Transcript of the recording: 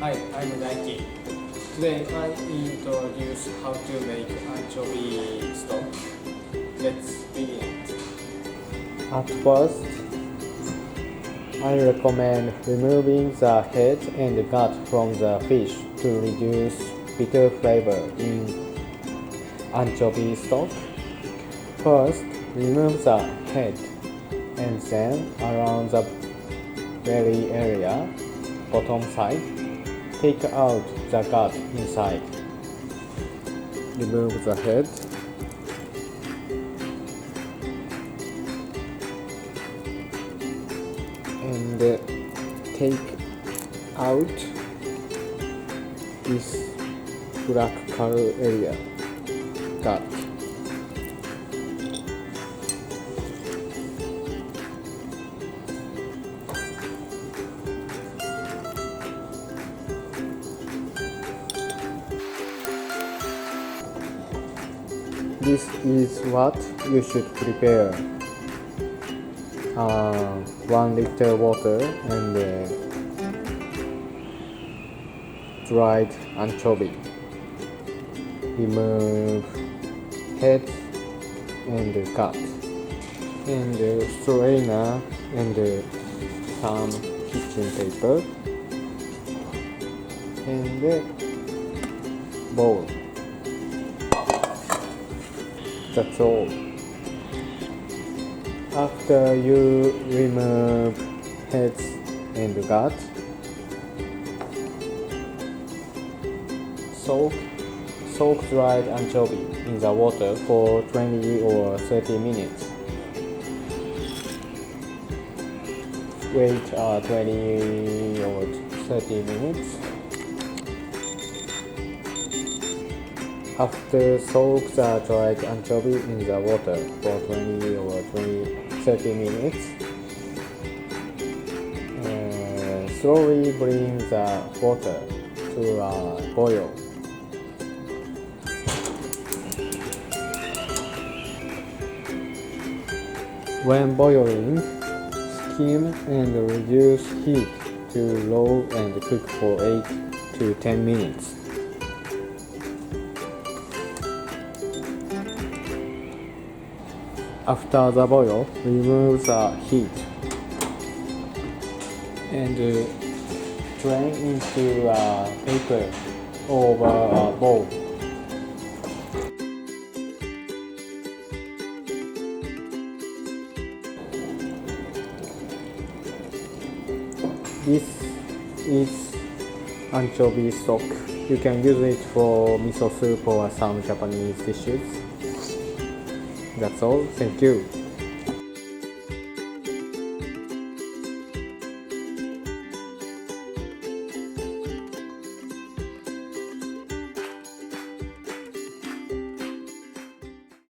Hi, I'm Daiki. Today I introduce how to make anchovy stock. Let's begin. At first, I recommend removing the head and gut from the fish to reduce bitter flavor in anchovy stock. First, remove the head and then around the belly area, bottom side, take out the gut inside. Remove the head and take out this black color area, gut. This is what you should prepare. 1 liter water and dried anchovy. Remove head and gut and strainer and some kitchen paper and bowl. That's all. After you remove heads and gut, soak dried anchovy in the water for 20 or 30 minutes. Wait 20 or 30 minutes. After soak the dried anchovy in the water for 20 or 30 minutes, slowly bring the water to a boil. When boiling, skim and reduce heat to low and cook for 8 to 10 minutes. After the boil, remove the heat and drain into a paper over a bowl. This is anchovy stock. You can use it for miso soup or some Japanese dishes. That's all. Thank you.